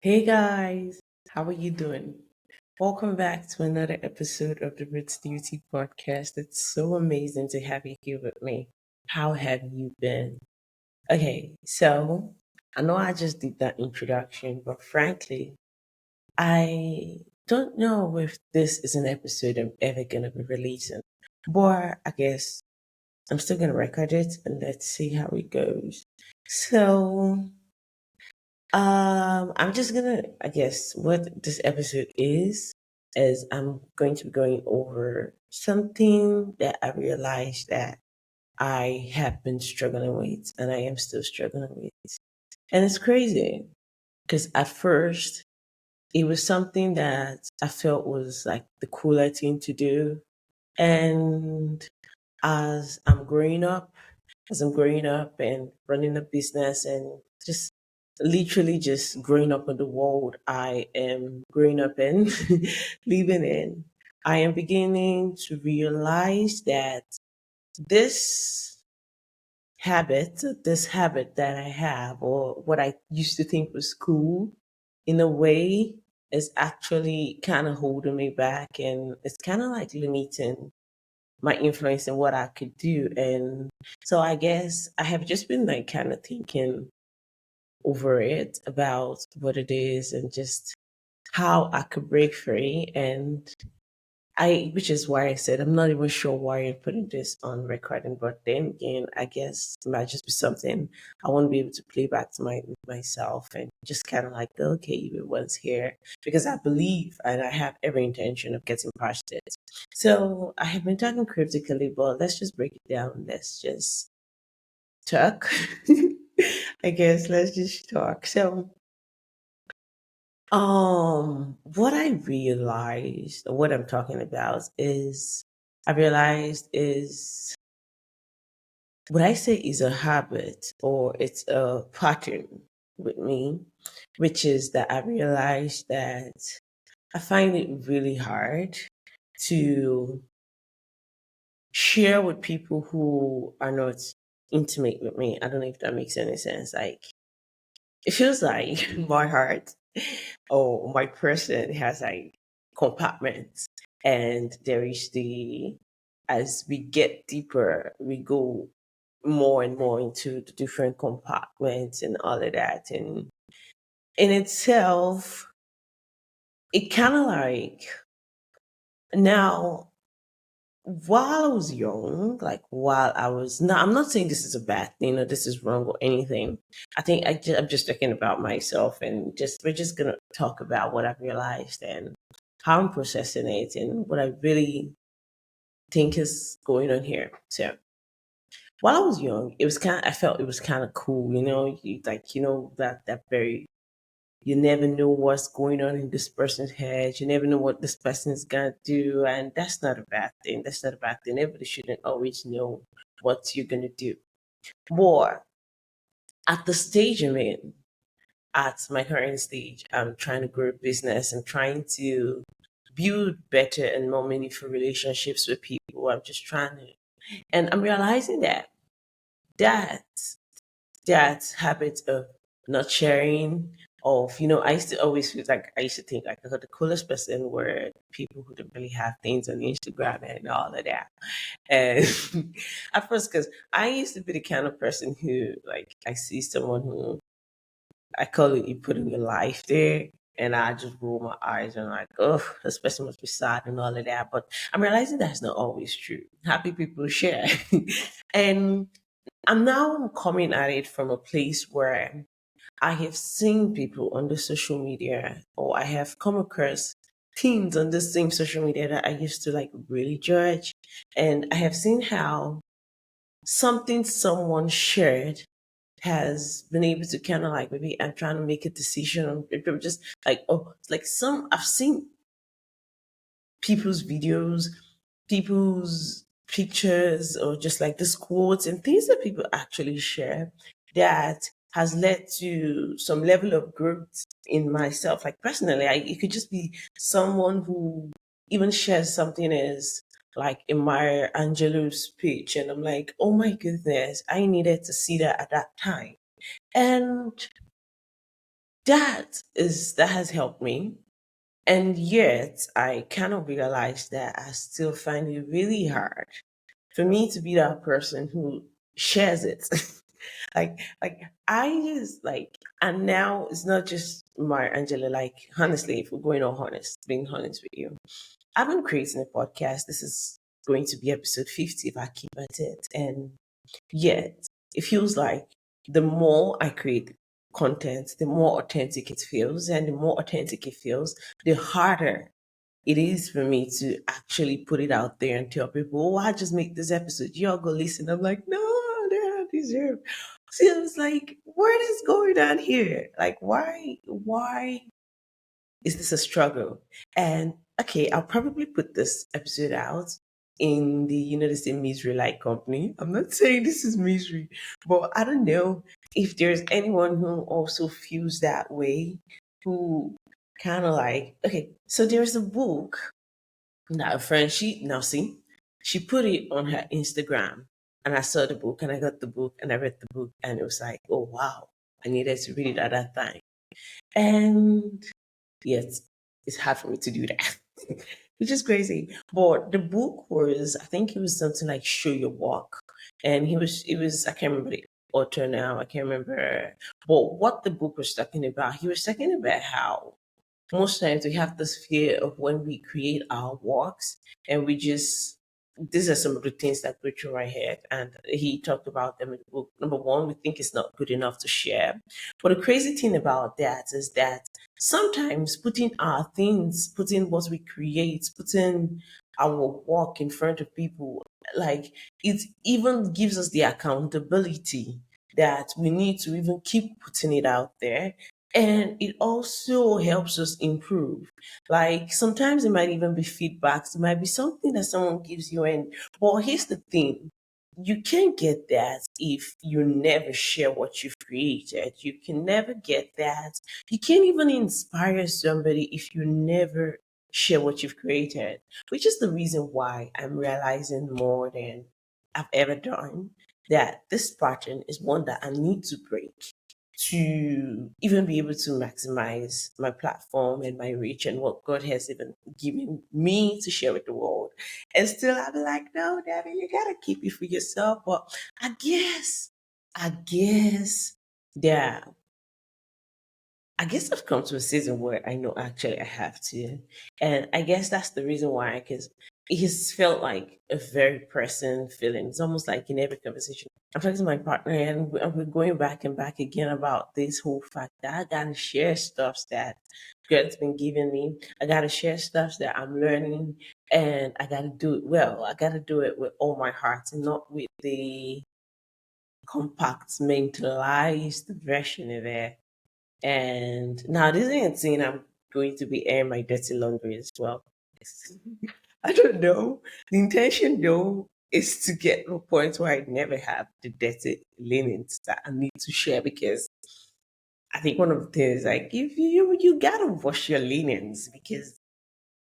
Hey guys, how are you doing? Welcome back to another episode of the Roots Duty podcast. It's so amazing to have you here with me. How have you been? Okay, so I know I just did that introduction, but frankly, I don't know if this is an episode I'm ever gonna be releasing. But I guess I'm still gonna record it and let's see how it goes. So I'm just gonna, I guess, what this episode is I'm going to be going over something that I realized that I have been struggling with and I am still struggling with. And it's crazy because at first it was something that I felt was like the cooler thing to do. And as I'm growing up, as I'm growing up and running a business and just literally just growing up in the world I am growing up in, living in, I am beginning to realize that this this habit that I have, or what I used to think was cool, in a way, is actually kind of holding me back and it's kind of like limiting my influence and what I could do. And so I guess I have just been like kind of thinking over it about what it is and just how I could break free. And which is why I said I'm not even sure why I'm putting this on recording, but then again, I guess it might just be something I want to be able to play back to myself and just kind of like, okay, it was here because I believe and I have every intention of getting past it. So I have been talking critically, but let's just break it down. Let's just talk. I guess let's just talk. So what I realized, what I'm talking about is, I realized is what I say is a habit or it's a pattern with me, which is that I realized that I find it really hard to share with people who are not intimate with me. I don't know if that makes any sense. Like, it feels like my heart or my person has like compartments, and there is as we get deeper, we go more and more into the different compartments and all of that. And in itself, it kind of like now, while I was young, like while I was now, I'm not saying this is a bad thing or this is wrong or anything. I think I'm just talking about myself and just we're just gonna talk about what I've realized and how I'm processing it and what I really think is going on here. So while I was young, it was I felt it was kind of cool, that very you never know what's going on in this person's head. You never know what this person is gonna do, and that's not a bad thing. That's not a bad thing. Everybody shouldn't always know what you're gonna do. More at the stage I'm in, at my current stage, I'm trying to grow a business. I'm trying to build better and more meaningful relationships with people. I'm just trying to, and I'm realizing that that habit of not sharing, of I used to always feel like I used to think like the coolest person were people who didn't really have things on Instagram and all of that. And at first, because I used to be the kind of person who, like, I see someone who I call it, you put in your life there, and I just roll my eyes and like, oh, this person must be sad and all of that. But I'm realizing that's not always true. Happy people share. And I'm now coming at it from a place where I have seen people on the social media, or I have come across teens on the same social media that I used to like really judge. And I have seen how something someone shared has been able to kind of like, maybe I'm trying to make a decision on people just like, oh, like I've seen people's videos, people's pictures, or just like these quotes and things that people actually share that has led to some level of growth in myself. Like personally, it could just be someone who even shares something as like in Maya Angelou's speech, and I'm like, oh my goodness, I needed to see that at that time. And that has helped me. And yet I kind of realized that I still find it really hard for me to be that person who shares it. like I just like, and now it's not just my Angela. Like honestly, if we're going on honest, being honest with you, I've been creating a podcast. This is going to be episode 50 if I keep at it, and yet it feels like the more I create content, the more authentic it feels, and the more authentic it feels, the harder it is for me to actually put it out there and tell people, oh, I just make this episode. Y'all go listen. I'm like, no, they don't deserve. See, I was like, what is going on here? Like, why is this a struggle? And okay, I'll probably put this episode out in the the same misery like company. I'm not saying this is misery, but I don't know if there's anyone who also feels that way, who kind of like, okay, so there's a book that a friend, she now see, she put it on her Instagram, and I saw the book and I got the book and I read the book, and it was like, oh wow, I needed to read it at that time. And yet it's hard for me to do that, which is crazy. But the book was, I think it was something like Show Your Walk. And it was, I can't remember the author now, I can't remember. But what the book was talking about, he was talking about how most times we have this fear of when we create our walks and we just, these are some of the things that go through my head, and he talked about them in the book. Number one, we think it's not good enough to share, but the crazy thing about that is that sometimes putting our things, putting what we create, putting our work in front of people, like, it even gives us the accountability that we need to even keep putting it out there, and it also helps us improve. Like sometimes it might even be feedbacks, it might be something that someone gives you. And but here's the thing, you can't get that if you never share what you've created. You can never get that. You can't even inspire somebody if you never share what you've created, which is the reason why I'm realizing more than I've ever done that this pattern is one that I need to break to even be able to maximize my platform and my reach and what God has even given me to share with the world. And still, I'll be like, no, Daddy, you gotta keep it for yourself. But I guess that I guess I've come to a season where I know actually I have to. And I guess that's the reason why, because it has felt like a very pressing feeling. It's almost like in every conversation, I'm talking to my partner and we're going back and back again about this whole fact that I gotta share stuff that God's been giving me. I gotta share stuff that I'm learning, and I gotta do it well. I gotta do it with all my heart and not with the compartmentalized version of it. And now this ain't saying I'm going to be airing my dirty laundry as well. I don't know. The intention though is to get to a point where I never have the dirty linens that I need to share, because I think one of the things, like, if you gotta wash your linens, because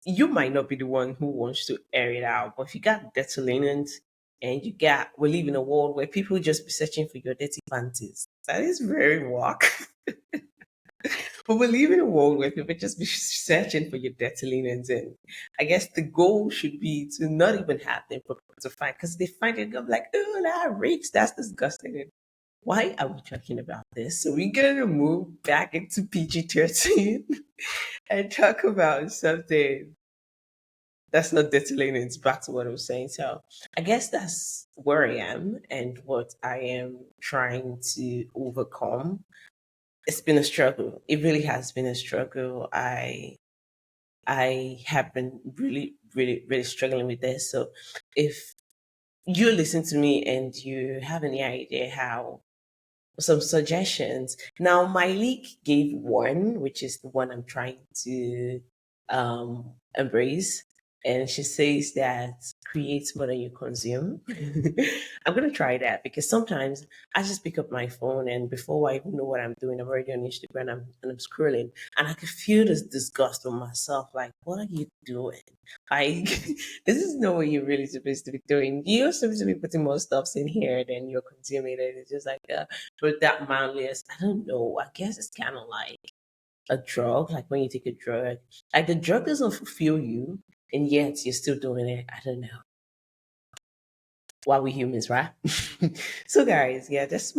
you might not be the one who wants to air it out, but if you got dirty linens and we live in a world where people just be searching for your dirty panties. That is very work. But we live in a world where people just be searching for your dirty linens, and I guess the goal should be to not even have them for people to find, because they find it, I'm like, oh, that reeks, that's disgusting. And why are we talking about this? So we're gonna move back into PG-13 and talk about something that's not dirty linens. Back to what I was saying. So I guess that's where I am and what I am trying to overcome. It's been a struggle. It really has been a struggle. I have been really, really, really struggling with this. So if you listen to me and you have any idea how, some suggestions. Now, my leak gave one, which is the one I'm trying to embrace. And she says that create more than you consume. I'm going to try that, because sometimes I just pick up my phone and before I even know what I'm doing, I'm already on Instagram, and I'm scrolling, and I can feel this disgust on myself. Like, what are you doing? Like, this is not what you're really supposed to be doing. You're supposed to be putting more stuff in here than you're consuming. And it's just like, but that manliness, I don't know. I guess it's kind of like a drug, like when you take a drug, like the drug doesn't fulfill you, and yet you're still doing it. I don't know. Why we humans, right? So, guys, yeah, this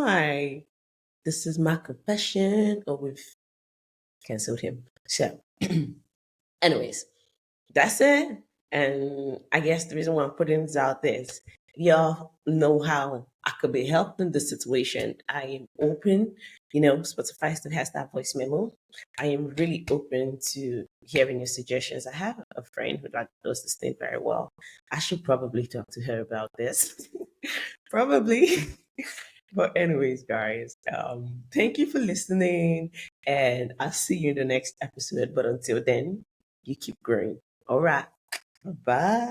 is my confession. Oh, we've canceled him. So, anyways, that's it. And I guess the reason why I'm putting this out there is y'all know how I could be helped in this situation. I am open. Spotify still has that voice memo. I am really open to hearing your suggestions. I have a friend who like does this thing very well. I should probably talk to her about this. Probably. But anyways, guys, thank you for listening, and I'll see you in the next episode. But until then, you keep growing. All right. Bye.